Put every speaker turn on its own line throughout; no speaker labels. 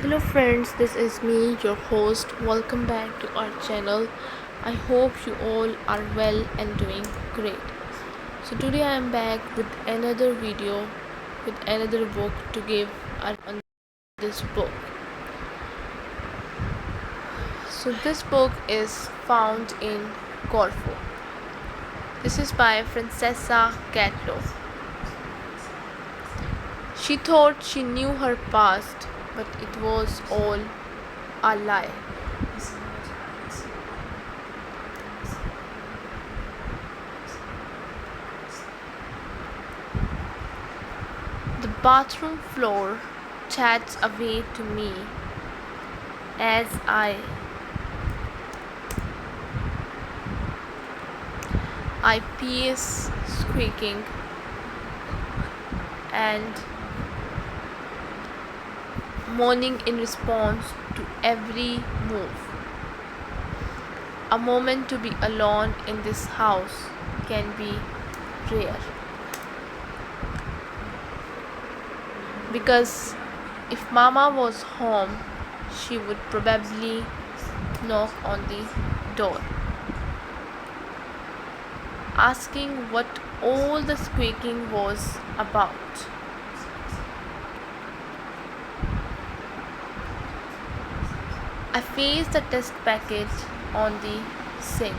Hello friends, this is me, your host. Welcome back to our channel. I hope you all are well and doing great. So today I am back with another video with another book to give on this book. So this book is found in Corfu. This is by Francesca Catlo. She thought she knew her past, but it was all a lie. The bathroom floor chats away to me as I pace, squeaking and moaning in response to every move. A moment to be alone in this house can be rare. Because if Mama was home, she would probably knock on the door, asking what all the squeaking was about. I faced the test packet on the sink.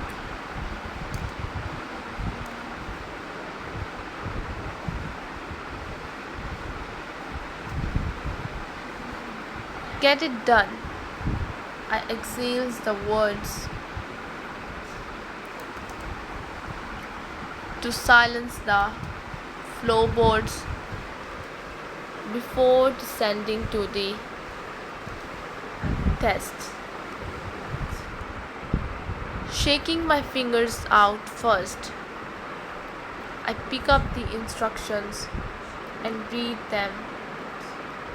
Get it done. I exhales the words to silence the floorboards before descending to the test. Shaking my fingers out first, I pick up the instructions and read them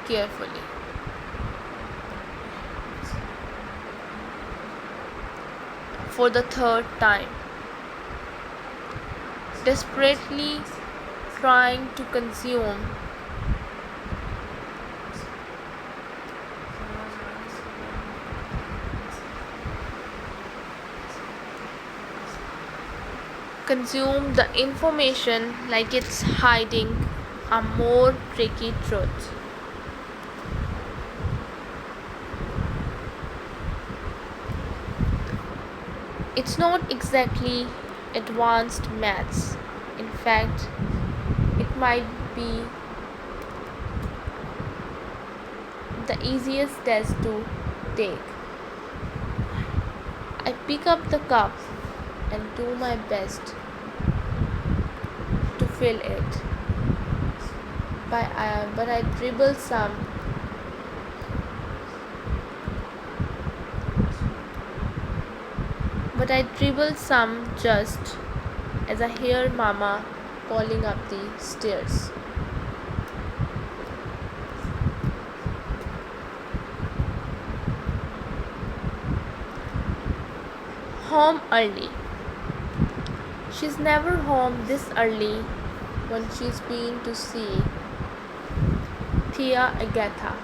carefully. For the third time, desperately trying to consume the information like it's hiding a more tricky truth. It's not exactly advanced maths. In fact, it might be the easiest test to take. I pick up the cup and do my best to fill it. But I dribble some. But I dribble some just as I hear Mama calling up the stairs. Home early. She's never home this early when she's been to see Tia Agatha.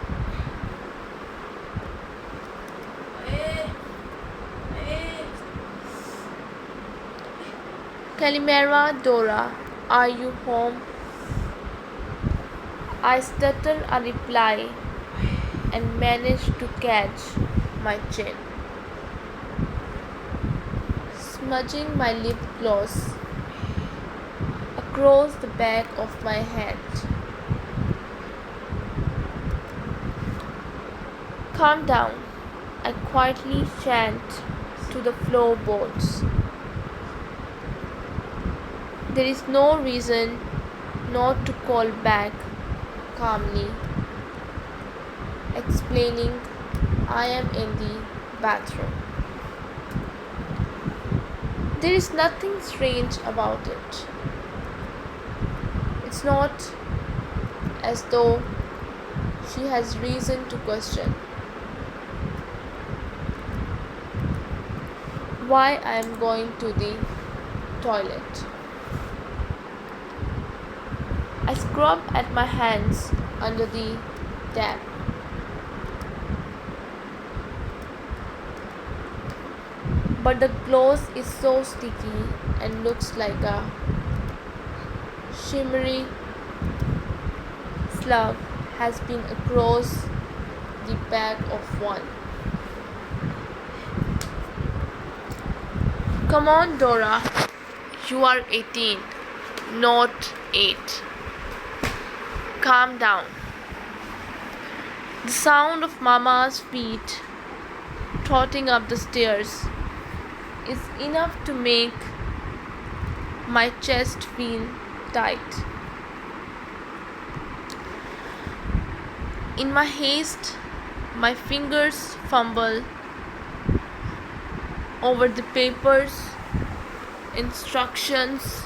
Calimera Dora, are you home? I stutter a reply and manage to catch my chin, smudging my lip gloss across the back of my head. Calm down, I quietly chant to the floorboards. There is no reason not to call back, calmly explaining I am in the bathroom. There is nothing strange about it. It's not as though she has reason to question why I am going to the toilet. I scrub at my hands under the tap. but the gloss is so sticky and looks like a shimmery slug has been across the back of one. Come on, Dora. You are 18, not 8. Calm down. The sound of Mama's feet trotting up the stairs is enough to make my chest feel tight. In my haste, my fingers fumble over the papers, instructions,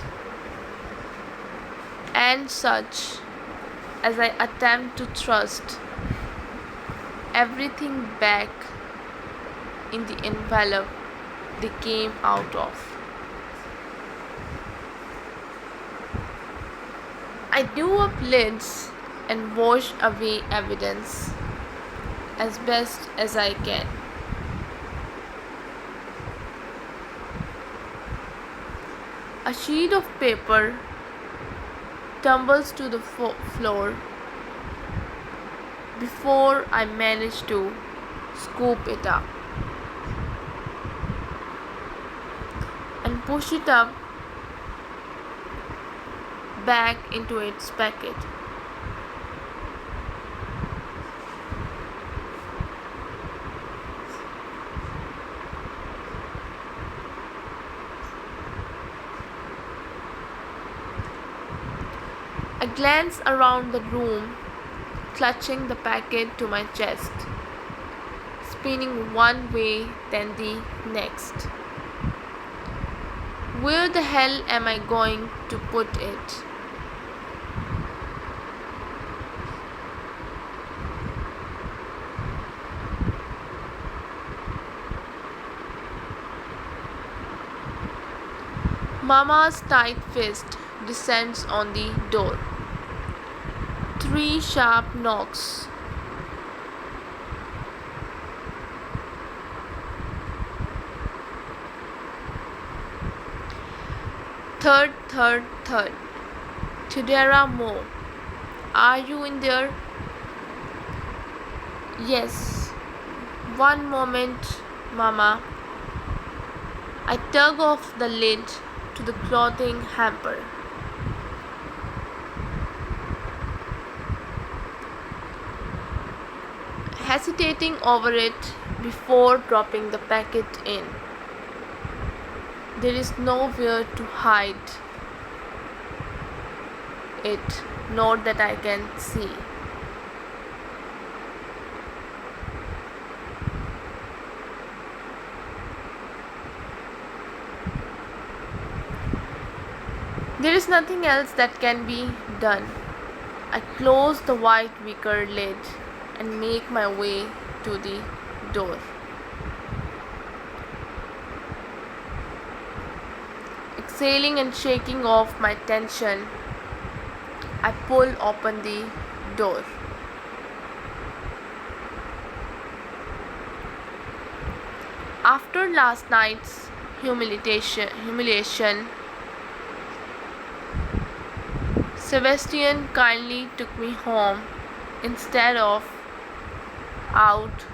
and such as I attempt to thrust everything back in the envelope they came out of. I do up lids and wash away evidence as best as I can. A sheet of paper tumbles to the floor before I manage to scoop it up and push it up back into its packet. I glance around the room, clutching the packet to my chest, spinning one way then the next. Where the hell am I going to put it? Mama's tight fist descends on the door. 3 sharp knocks. Third. Tudera Mo, are you in there? Yes. One moment, Mama. I tug off the lid to the clothing hamper. Hesitating over it before dropping the packet in. There is nowhere to hide it, not that I can see. There is nothing else that can be done. I close the white wicker lid and make my way to the door. Exhaling and shaking off my tension, I pull open the door. After last night's humiliation, Sebastian kindly took me home instead of out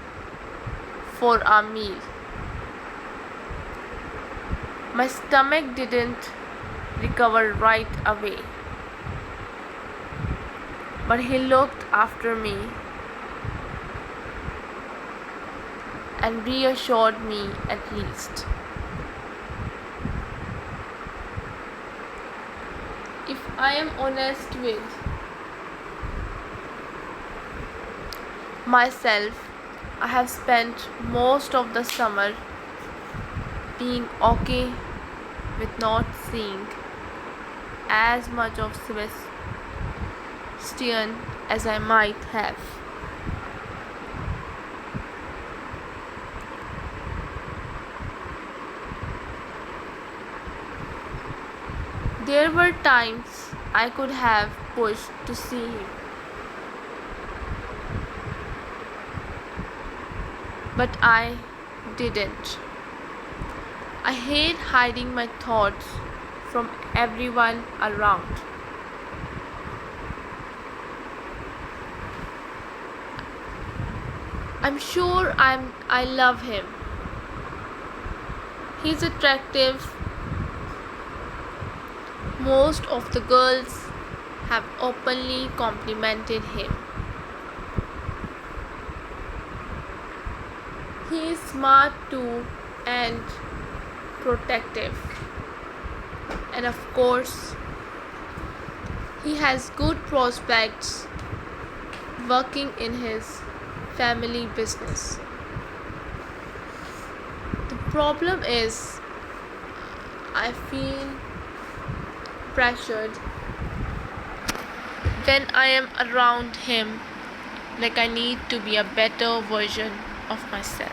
for a meal. My stomach didn't recover right away, but he looked after me and reassured me at least. If I am honest with myself, I have spent most of the summer being okay with not seeing as much of Sebastian as I might have. There were times I could have pushed to see him, but I didn't. I hate hiding my thoughts from everyone around. I'm sure I love him. He's attractive. Most of the girls have openly complimented him. He is smart too and protective. And of course, he has good prospects working in his family business. The problem is, I feel pressured when I am around him, like I need to be a better version of myself.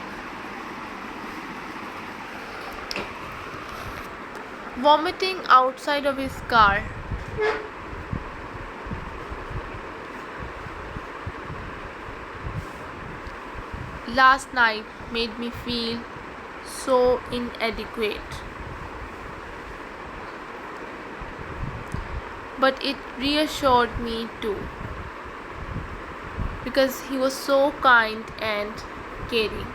Vomiting outside of his car. Last night made me feel so inadequate. But it reassured me too, because he was so kind and caring.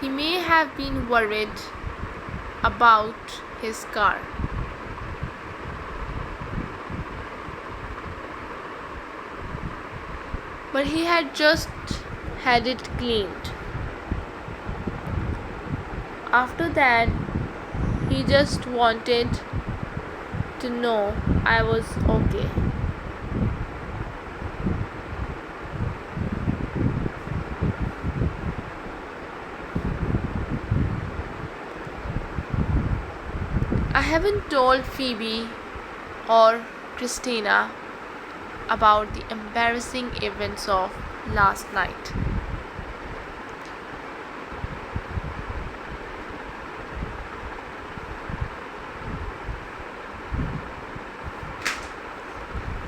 He may have been worried about his car. But he had just had it cleaned. After that, he just wanted to know I was okay. I haven't told Phoebe or Christina about the embarrassing events of last night.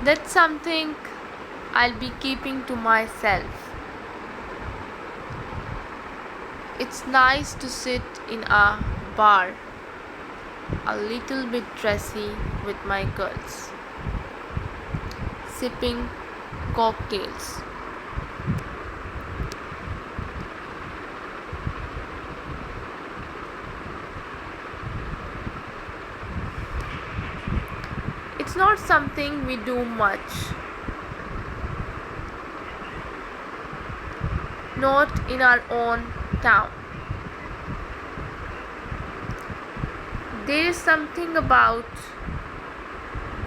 That's something I'll be keeping to myself. It's nice to sit in a bar, a little bit dressy, with my girls, sipping cocktails. It's not something we do much. Not in our own town. There is something about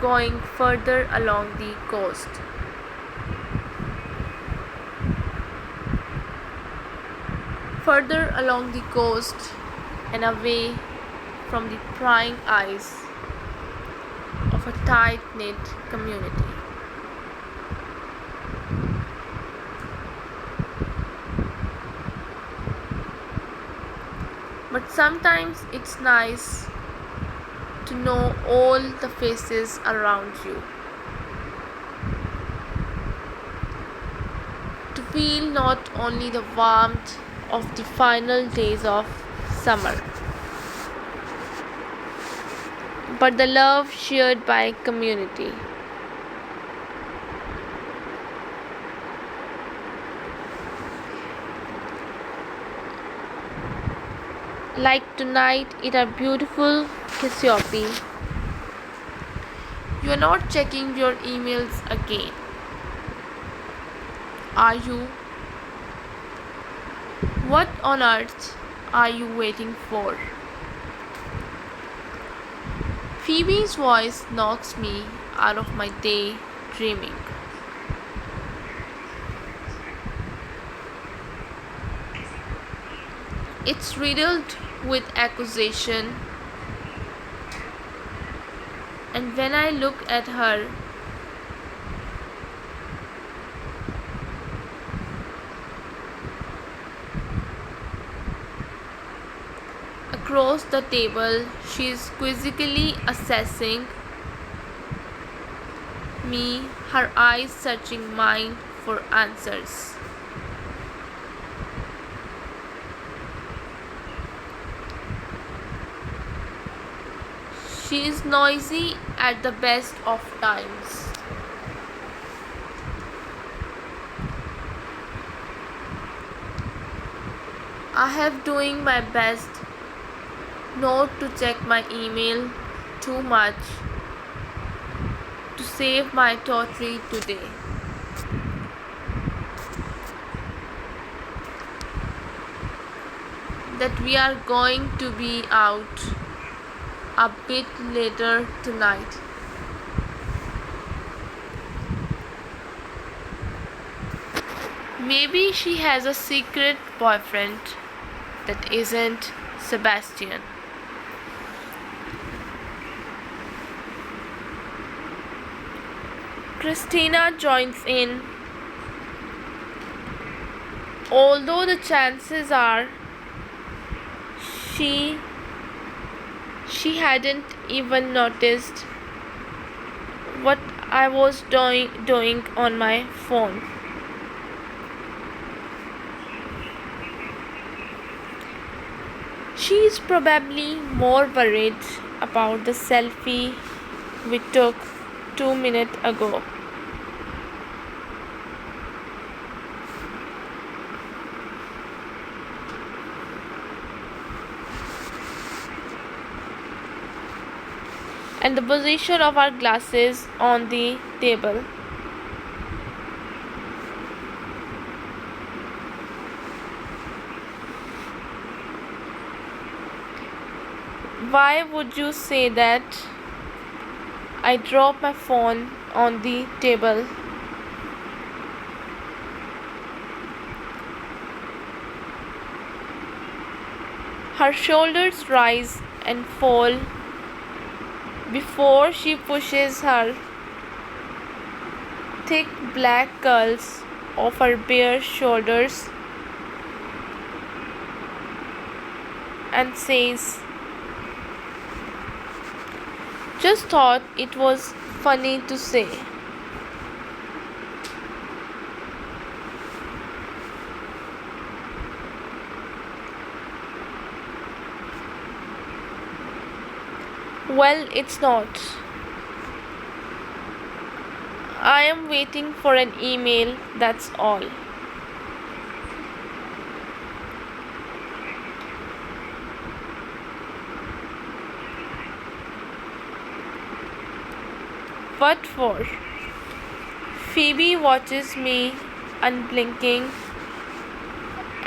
going further along the coast. Further along the coast and away from the prying eyes of a tight-knit community. But sometimes it's nice to know all the faces around you. To feel not only the warmth of the final days of summer, but the love shared by community. Like tonight in a beautiful Cassiope, you are not checking your emails again, are you? What on earth are you waiting for? Phoebe's voice knocks me out of my day dreaming. It's riddled with accusation, and when I look at her, across the table, she is quizzically assessing me, her eyes searching mine for answers. She is noisy at the best of times. I have doing my best not to check my email too much to save my tottery today. That we are going to be out a bit later tonight. Maybe she has a secret boyfriend that isn't Sebastian. Christina joins in, although the chances are she hadn't even noticed what I was doing on my phone. She is probably more worried about the selfie we took 2 minutes ago. And the position of our glasses on the table. Why would you say that? I dropped my phone on the table. Her shoulders rise and fall before she pushes her thick black curls off her bare shoulders and says, "Just thought it was funny to say." Well, it's not. I am waiting for an email, that's all. What for? Phoebe watches me unblinking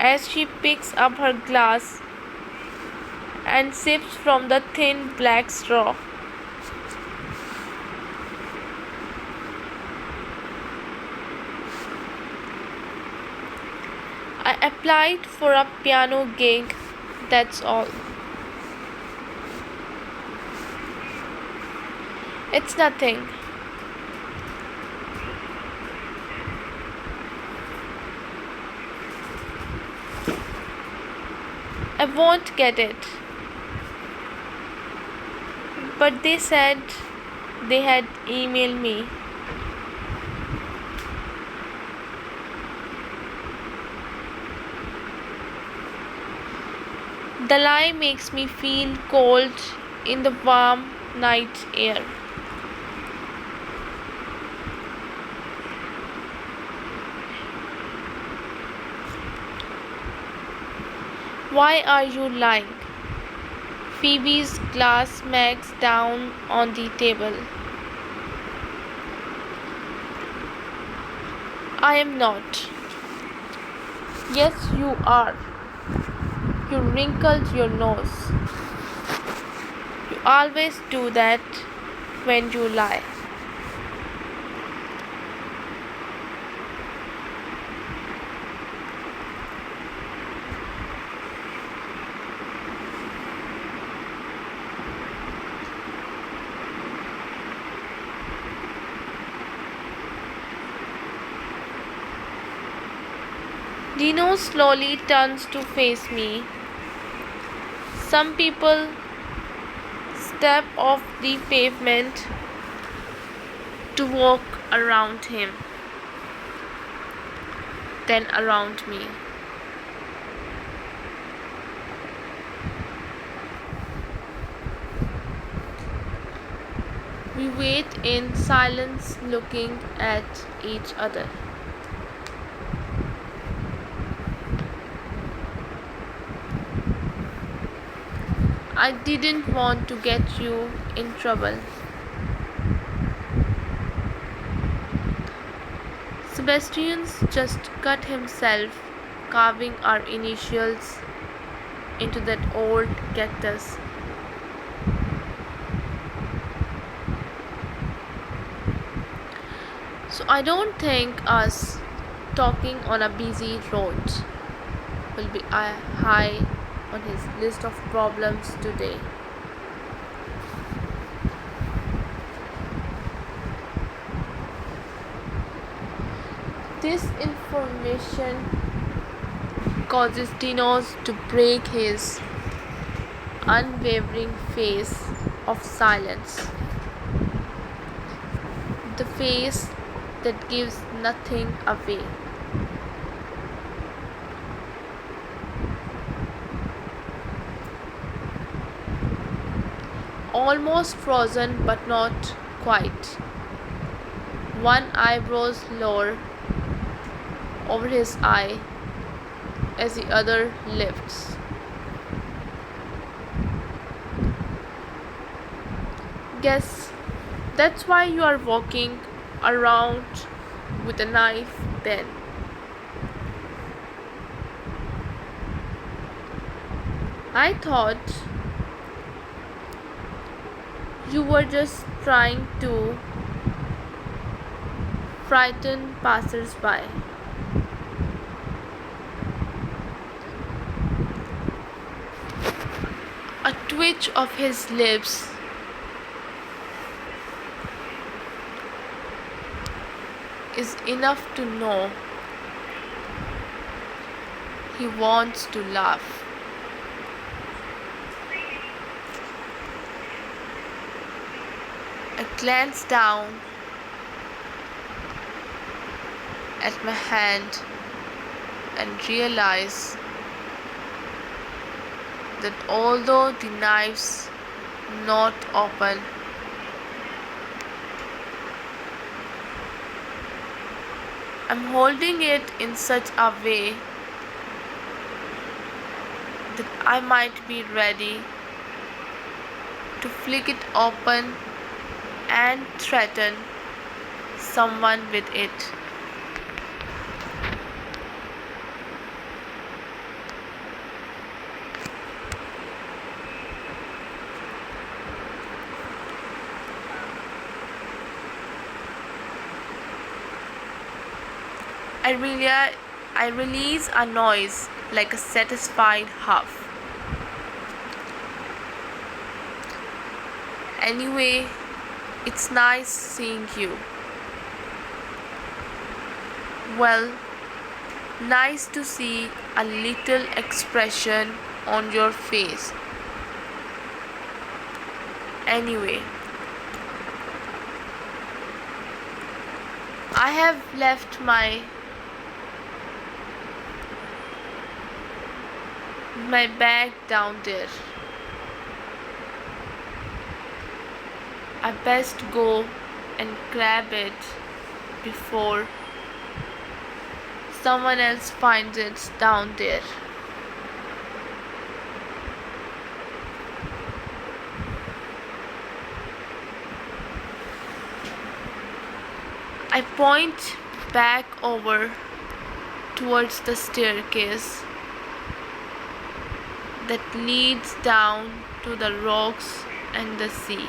as she picks up her glass and sips from the thin black straw. I applied for a piano gig, that's all. It's nothing. I won't get it. But they said they had emailed me. The lie makes me feel cold in the warm night air. Why are you lying? Phoebe's glass smacks down on the table. I am not. Yes, you are. You wrinkled your nose. You always do that when you lie. Dino slowly turns to face me. Some people step off the pavement to walk around him, then around me. We wait in silence, looking at each other. I didn't want to get you in trouble. Sebastian's just cut himself, carving our initials into that old cactus. So I don't think us talking on a busy road will be high on his list of problems today. This information causes Dinos to break his unwavering face of silence, the face that gives nothing away. Almost frozen but not quite. One eyebrow's lower over his eye as the other lifts. Guess that's why you are walking around with a knife then. I thought you were just trying to frighten passers-by. A twitch of his lips is enough to know he wants to laugh. I glance down at my hand and realize that although the knife's not open, I'm holding it in such a way that I might be ready to flick it open and threaten someone with it. I release a noise like a satisfied huff. Anyway, it's nice seeing you. Well, nice to see a little expression on your face. Anyway, I have left my bag down there. I best go and grab it before someone else finds it down there. I point back over towards the staircase that leads down to the rocks and the sea.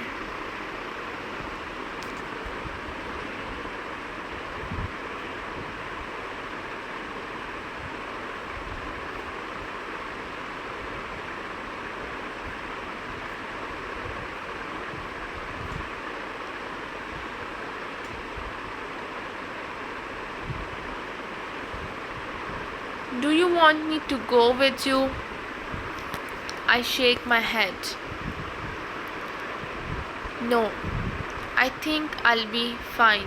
Do you want me to go with you? I shake my head. No, I think I'll be fine.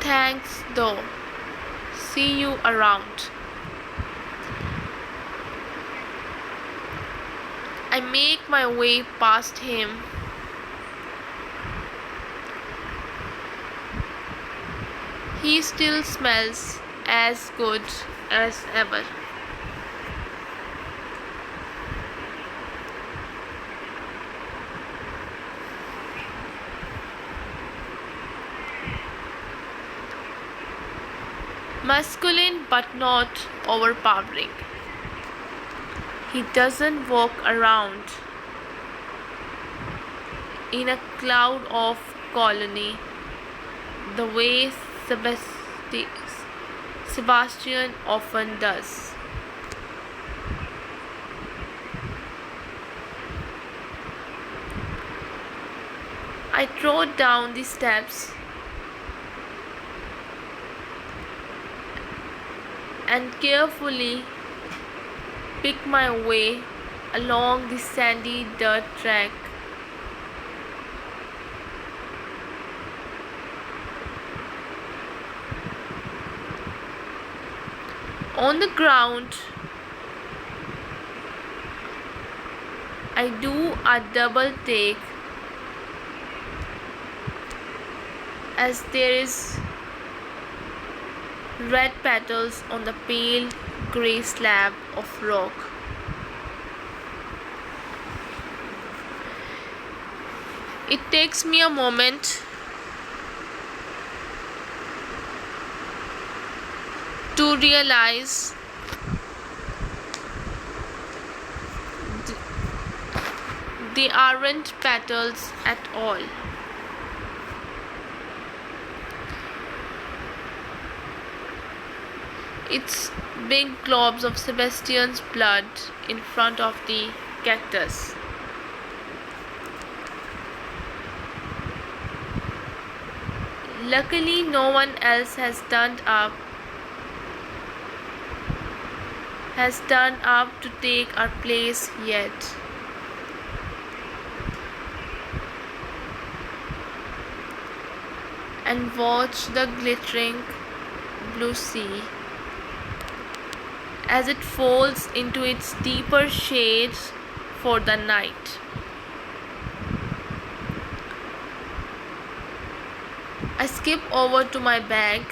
Thanks though. See you around. I make my way past him. He still smells as good as ever. Masculine but not overpowering. He doesn't walk around in a cloud of colony the way Sebastian often does. I trod down the steps and carefully pick my way along the sandy dirt track. On the ground, I do a double take as there is red petals on the pale grey slab of rock. It takes me a moment to realize they aren't petals at all. It's big globs of Sebastian's blood in front of the cactus. Luckily, no one else has turned up to take our place yet. And watch the glittering blue sea as it folds into its deeper shades for the night. I skip over to my bag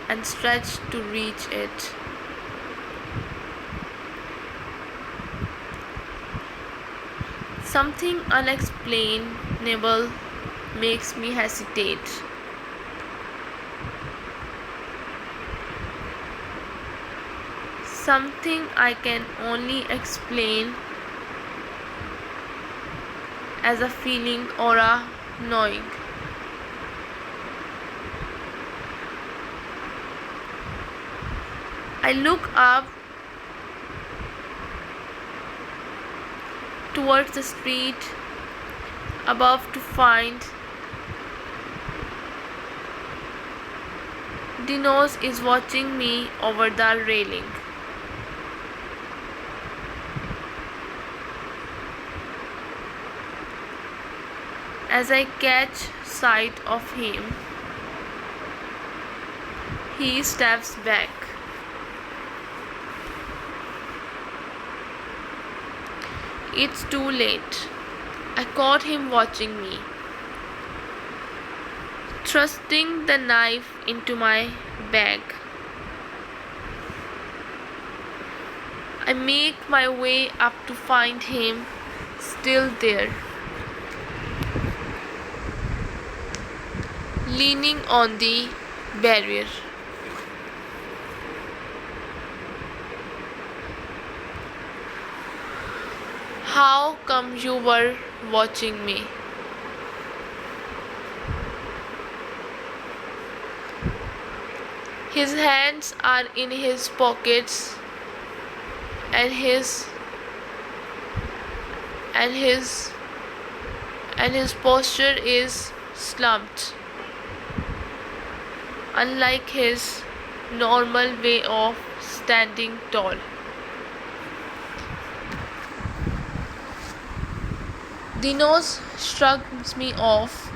and stretch to reach it. Something unexplainable makes me hesitate. Something I can only explain as a feeling or a knowing. I look up towards the street above to find Dinos is watching me over the railing. As I catch sight of him, he steps back. It's too late. I caught him watching me, thrusting the knife into my bag. I make my way up to find him still there, leaning on the barrier. How come you were watching me? His hands are in his pockets and his posture is slumped, unlike his normal way of standing tall. Dinos shrugs me off.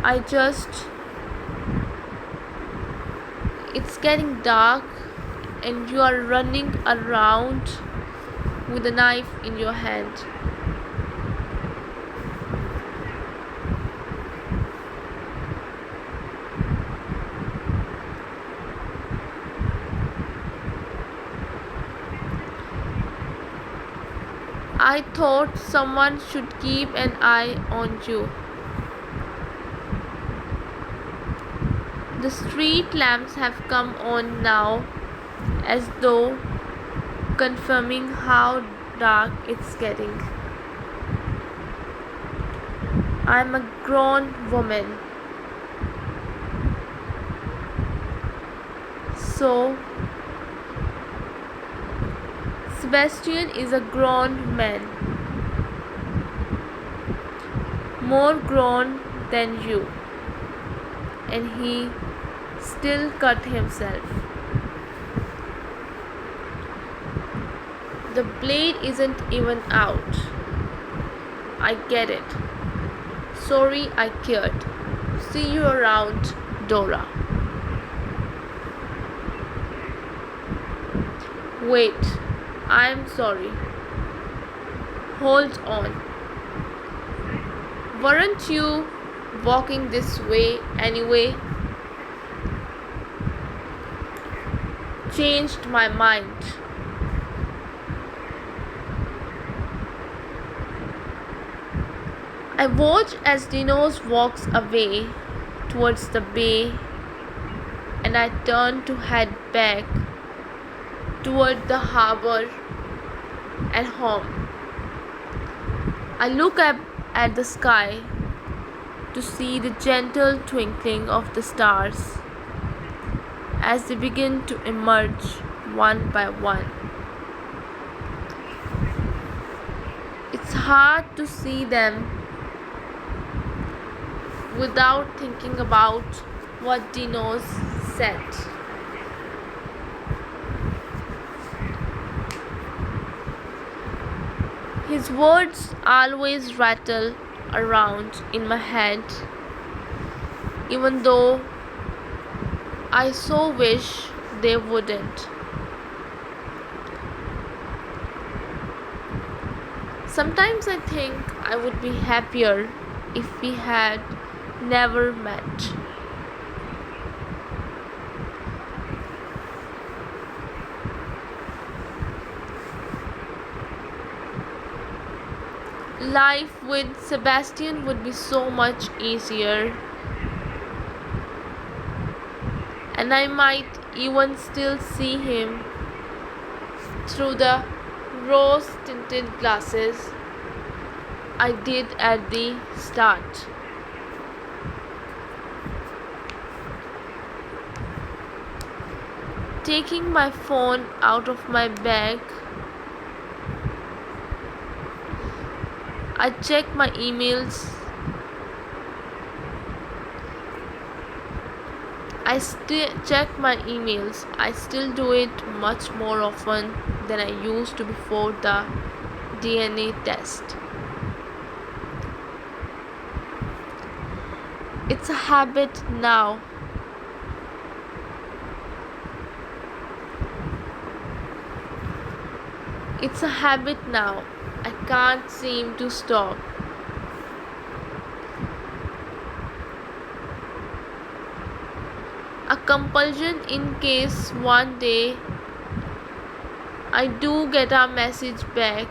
I just. It's getting dark and you are running around with a knife in your hand. I thought someone should keep an eye on you. The street lamps have come on now, as though confirming how dark it's getting. I'm a grown woman. So, Sebastian is a grown man. More grown than you. And he still cut himself. The blade isn't even out. I get it. Sorry I cared. See you around, Dora. Wait, I'm sorry. Hold on. Weren't you walking this way anyway? Changed my mind. I watch as Dinos walks away towards the bay and I turn to head back toward the harbor and home. I look up at the sky to see the gentle twinkling of the stars as they begin to emerge one by one. It's hard to see them without thinking about what Dinos said. His words always rattle around in my head, even though I so wish they wouldn't. Sometimes I think I would be happier if we had never met. Life with Sebastian would be so much easier, and I might even still see him through the rose tinted glasses I did at the start. Taking my phone out of my bag, I check my emails. I still do it much more often than I used to before the DNA test. It's a habit now. It's a habit now. I can't seem to stop. A compulsion in case one day I do get a message back.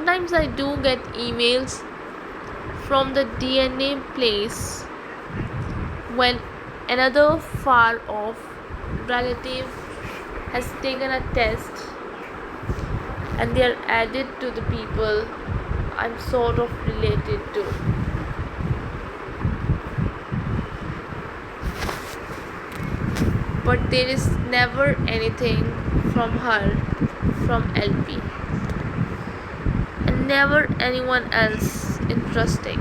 Sometimes I do get emails from the DNA place when another far off relative has taken a test and they are added to the people I'm sort of related to. But there is never anything from her from LP, and never anyone else interesting.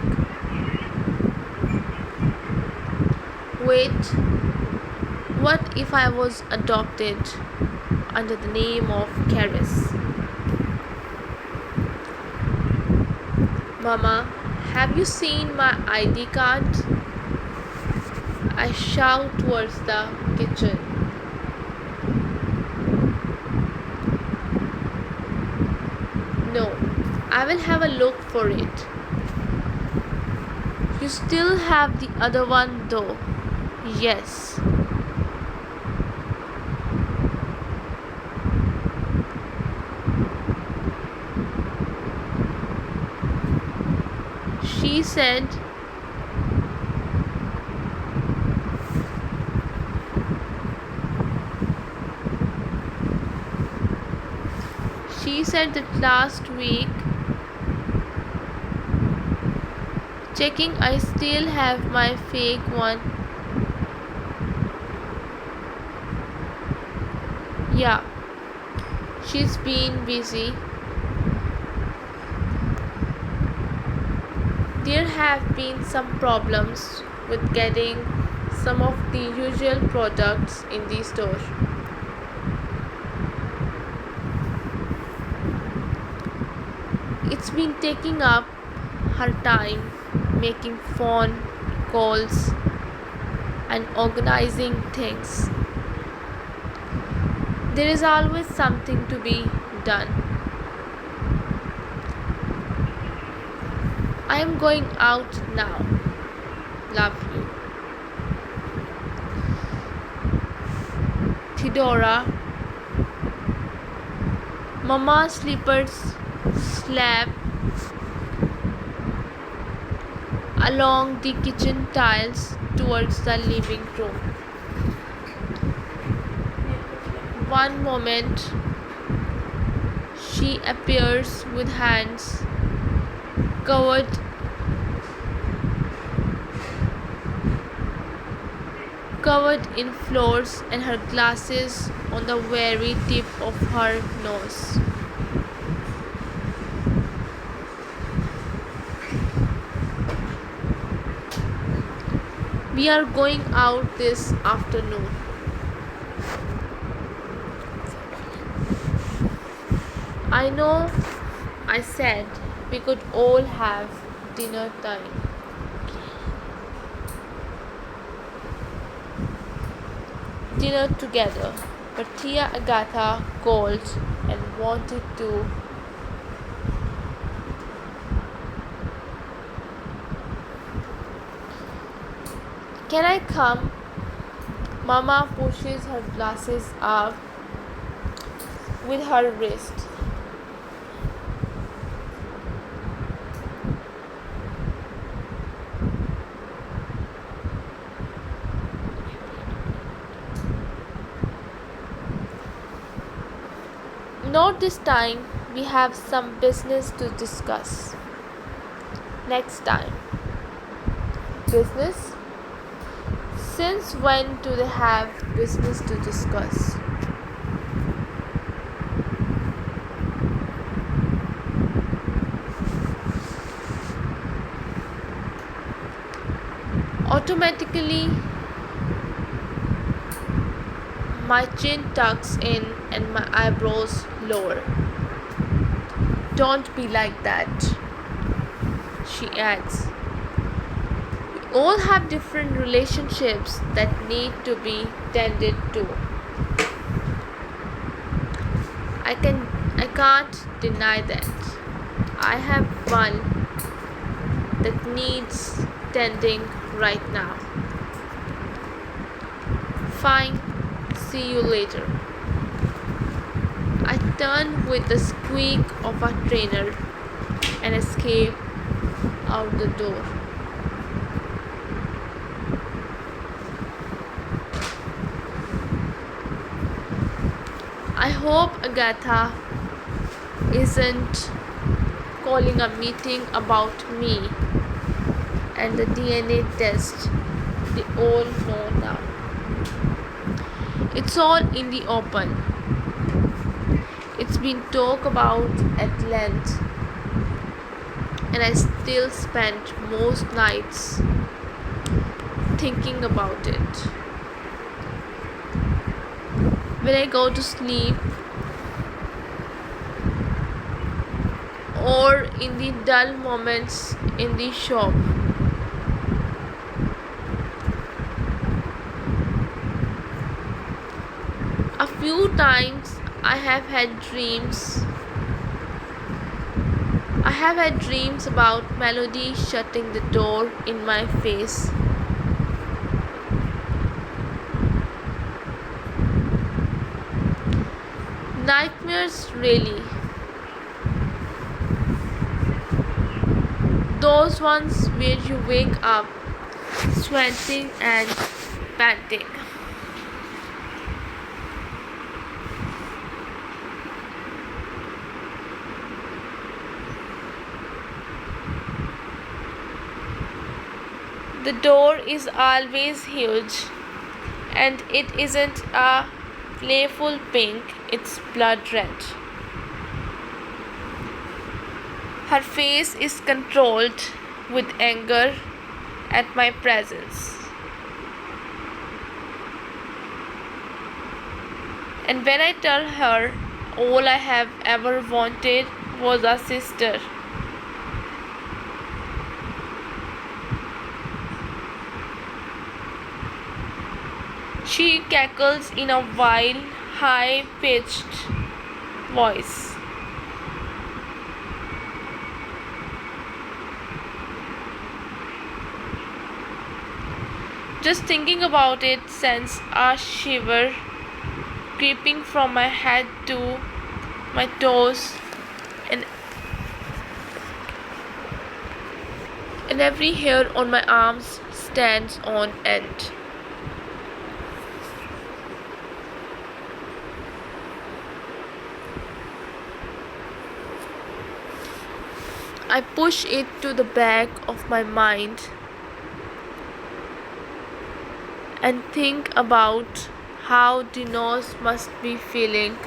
Wait, what if I was adopted under the name of Caris? Mama, have you seen my ID card? I shout towards the kitchen. No, I will have a look for it. You still have the other one though. Yes. She said, that last week, checking I still have my fake one. Yeah, she's been busy. There have been some problems with getting some of the usual products in the store. It's been taking up her time making phone calls and organizing things. There is always something to be done. I am going out now. Love you. Theodora. Mama's slippers slap along the kitchen tiles towards the living room. One moment, she appears with hands covered in flours and her glasses on the very tip of her nose. We are going out this afternoon. I know I said we could all have dinner time. Dinner together, but Tia Agatha called and wanted to. Can I come? Mama pushes her glasses up with her wrist. Not this time, we have some business to discuss. Next time. Business? Since when do they have business to discuss? Automatically, my chin tucks in and my eyebrows lower. Don't be like that, she adds. We all have different relationships that need to be tended to. I can't deny that. I have one that needs tending right now. Fine, see you later. I turn with the squeak of a trainer and escape out the door. I hope Agatha isn't calling a meeting about me and the DNA test. They all know now. It's all in the open. It's been talked about at length, and I still spend most nights thinking about it. When I go to sleep, or in the dull moments in the shop. A few times I have had dreams. I have had dreams about melody shutting the door in my face. Nightmares, really. Those ones where you wake up sweating and panting. The door is always huge, and it isn't a playful pink, it's blood red. Her face is controlled with anger at my presence. And when I tell her all I have ever wanted was a sister, she cackles in a wild, high-pitched voice. Just thinking about it sends a shiver creeping from my head to my toes, and every hair on my arms stands on end. I push it to the back of my mind and think about how Dinos must be feeling.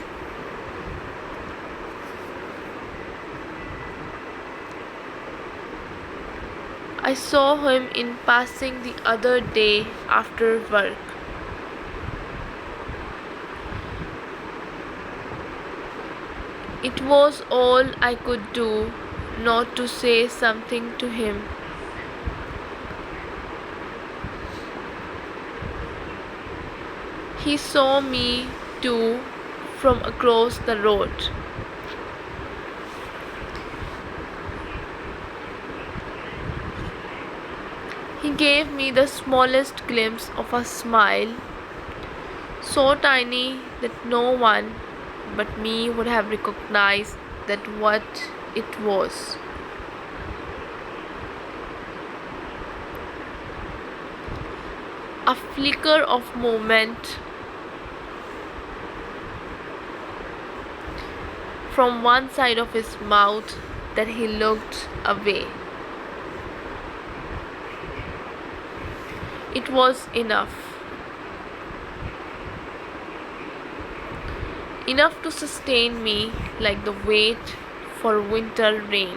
I saw him in passing the other day after work. It was all I could do not to say something to him. He saw me too from across the road. He gave me the smallest glimpse of a smile, so tiny that no one but me would have recognized that what it was. A flicker of movement from one side of his mouth that he looked away. It was enough. Enough to sustain me like the weight for winter rain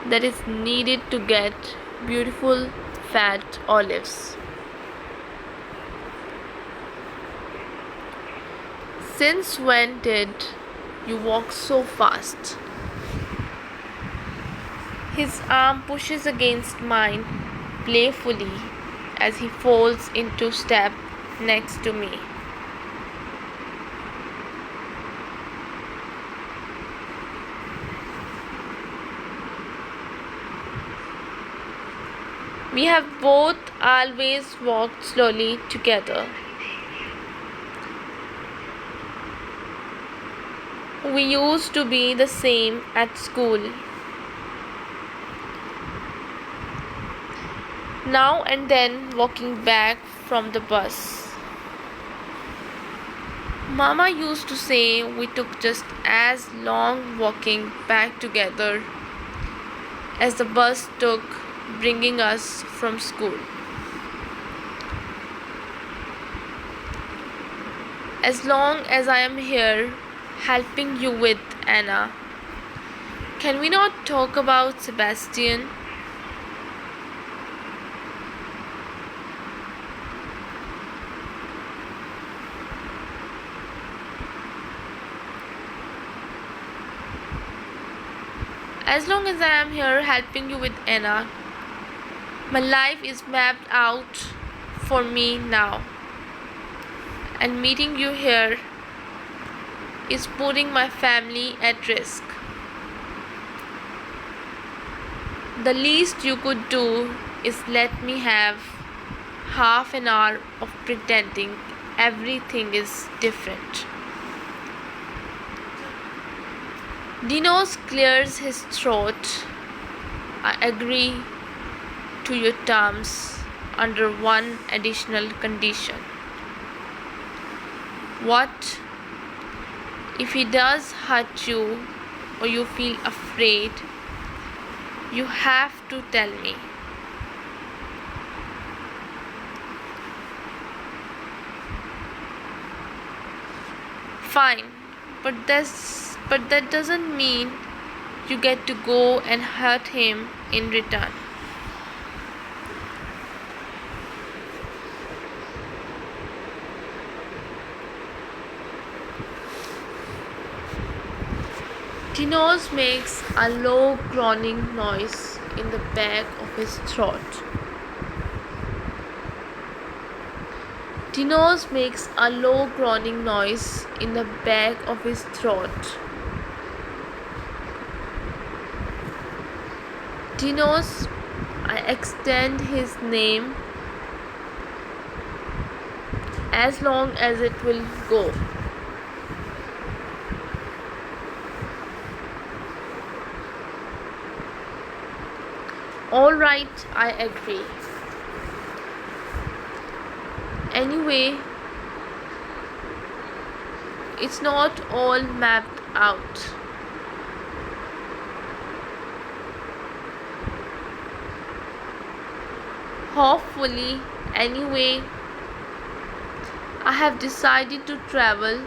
that is needed to get beautiful fat olives. Since when did you walk so fast? His arm pushes against mine playfully as he falls into step next to me. We have both always walked slowly together. We used to be the same at school. Now and then walking back from the bus. Mama used to say we took just as long walking back together as the bus took bringing us from school. As long as I am here, helping you with Anna. Can we not talk about Sebastian? As long as I am here helping you with Anna, my life is mapped out for me now. And meeting you here is putting my family at risk. The least you could do is let me have half an hour of pretending everything is different. Dinos clears his throat. I agree to your terms under one additional condition. What if he does hurt you or you feel afraid? You have to tell me. Fine, but that doesn't mean you get to go and hurt him in return. Dinos makes a low groaning noise in the back of his throat. Dinos makes a low groaning noise in the back of his throat. Dinos, I extend his name as long as it will go. All right, I agree. Anyway, it's not all mapped out. Hopefully, anyway, I have decided to travel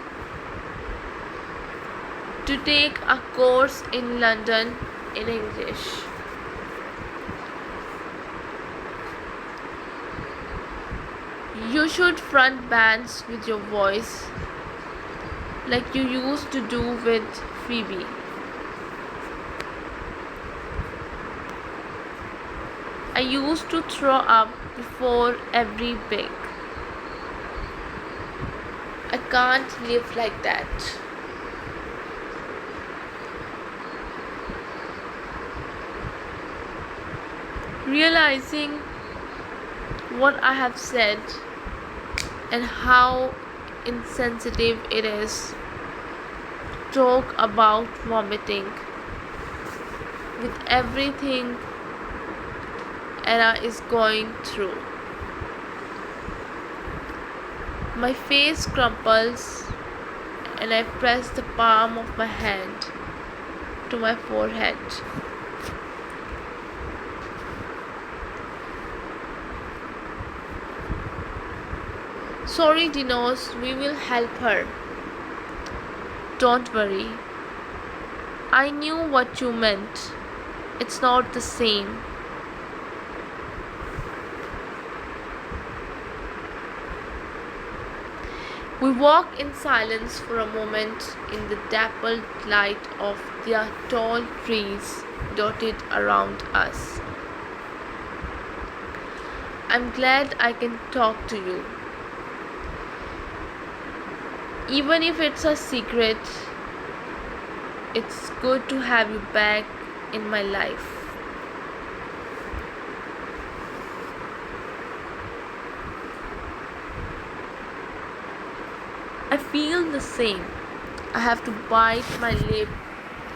to take a course in London in English. You should front bands with your voice like you used to do with Phoebe. I used to throw up before every big. I can't live like that. Realizing what I have said and how insensitive it is to talk about vomiting with everything Anna is going through. My face crumples and I press the palm of my hand to my forehead. Sorry, Dinos, we will help her. Don't worry. I knew what you meant. It's not the same. We walk in silence for a moment in the dappled light of the tall trees dotted around us. I'm glad I can talk to you. Even if it's a secret, it's good to have you back in my life. I feel the same. I have to bite my lip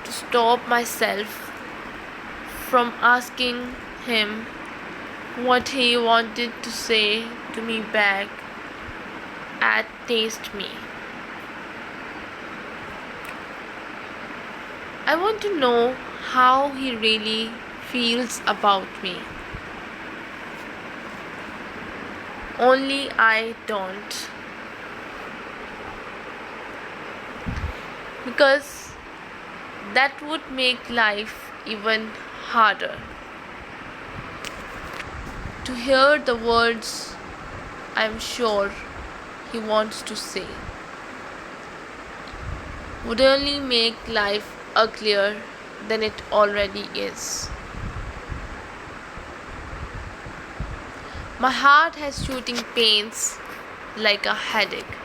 to stop myself from asking him what he wanted to say to me back at Taste Me. I want to know how he really feels about me. Only I don't. because that would make life even harder. To hear the words I'm sure he wants to say would only make life uglier than it already is. My heart has shooting pains like a headache,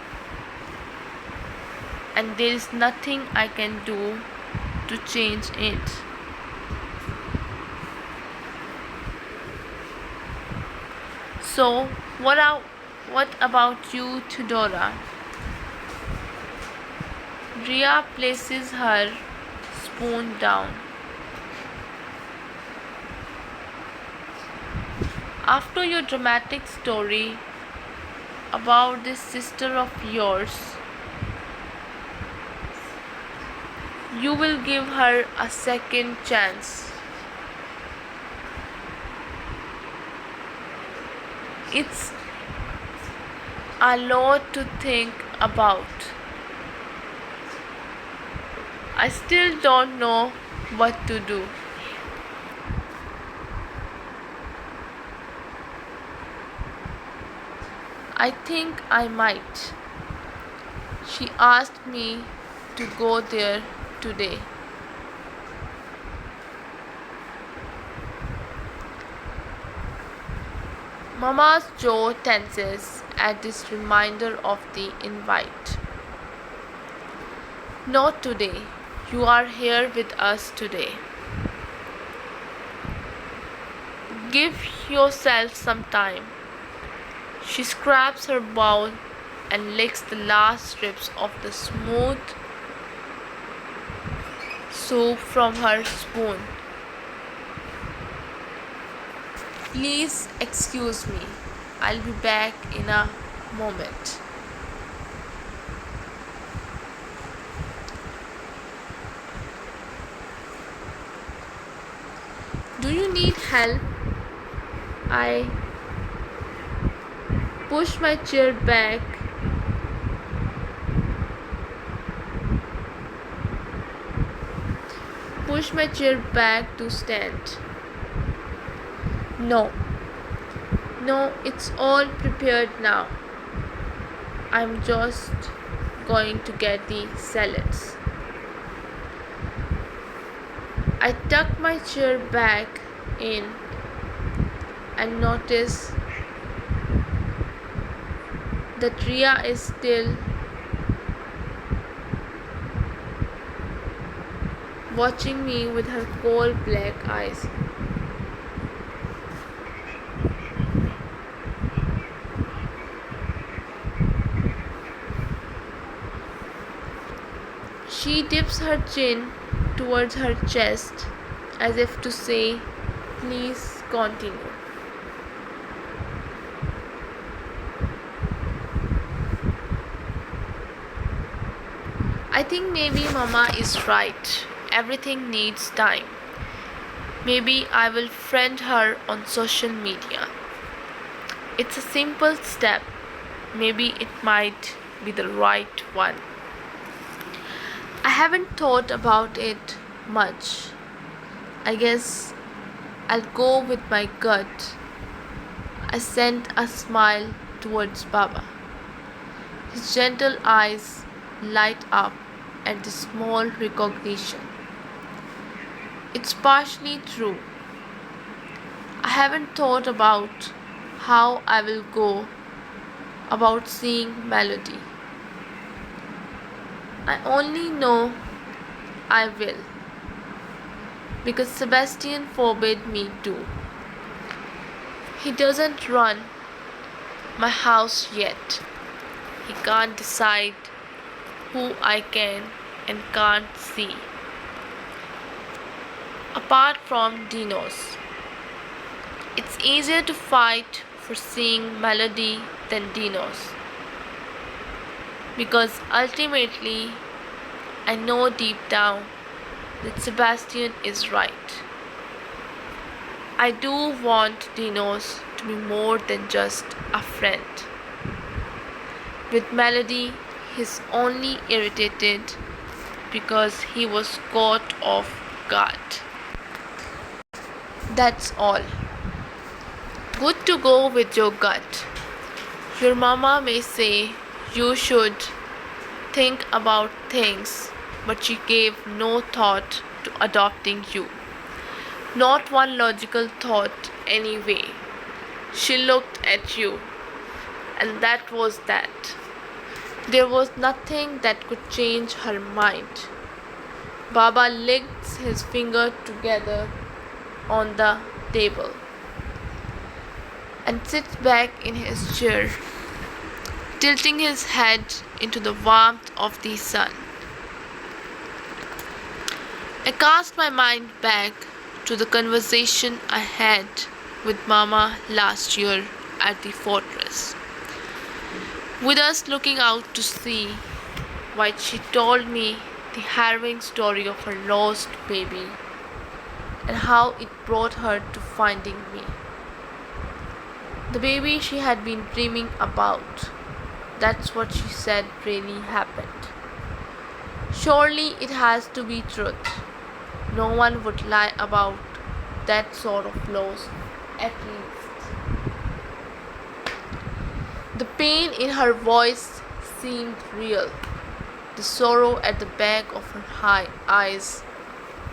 and there is nothing I can do to change it. So, what about you, Tudora? Ria places her spoon down. After your dramatic story about this sister of yours, you will give her a second chance. It's a lot to think about. I still don't know what to do. I think I might. She asked me to go there today. Mama's jaw tenses at this reminder of the invite. Not today. You are here with us today. Give yourself some time. She scraps her bowl and licks the last strips of the smooth soup from her spoon. Please excuse me. I'll be back in a moment. Do you need help? I push my chair back. Push my chair back to stand. No, it's all prepared now. I'm just going to get the salads. I tuck my chair back in and notice that Ria is still watching me with her cold black eyes. She dips her chin towards her chest as if to say, please continue. I think maybe Mama is right. Everything needs time. Maybe I will friend her on social media. It's a simple step. Maybe it might be the right one. I haven't thought about it much. I guess I'll go with my gut. I sent a smile towards Baba. His gentle eyes light up at the small recognition. It's partially true. I haven't thought about how I will go about seeing Melody. I only know I will, because Sebastian forbade me to. He doesn't run my house yet. He can't decide who I can and can't see. Apart from Dinos, it's easier to fight for seeing Melody than Dinos, because ultimately I know deep down that Sebastian is right. I do want Dinos to be more than just a friend. With Melody, he's only irritated because he was caught off guard. That's all. Good to go with your gut. Your mama may say you should think about things, but she gave no thought to adopting you. Not one logical thought, anyway. She looked at you, and that was that. There was nothing that could change her mind. Baba licked his finger together on the table and sits back in his chair, tilting his head into the warmth of the sun. I cast my mind back to the conversation I had with Mama last year at the fortress. With us looking out to sea, while she told me the harrowing story of her lost baby and how it brought her to finding me. The baby she had been dreaming about. That's what she said really happened. Surely it has to be truth. No one would lie about that sort of loss, at least. The pain in her voice seemed real. The sorrow at the back of her high eyes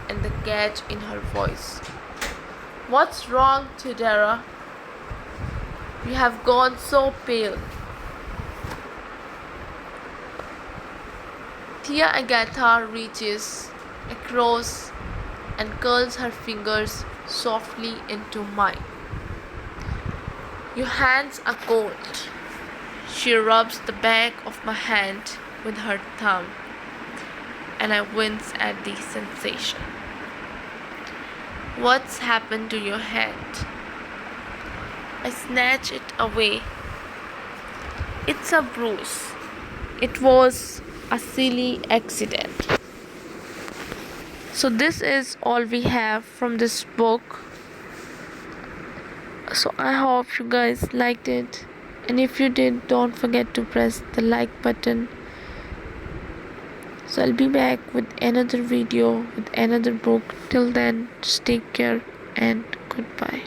and the catch in her voice. What's wrong, Tudera? You have gone so pale. Tia Agatha reaches across and curls her fingers softly into mine. Your hands are cold. She rubs the back of my hand with her thumb, and I wince at the sensation. What's happened to your hand? I snatch it away. It's a bruise. It was a silly accident. So this is all we have from this book. So I hope you guys liked it, and if you did, don't forget to press the like button. So I'll be back with another video with another book. Till then, just take care and goodbye.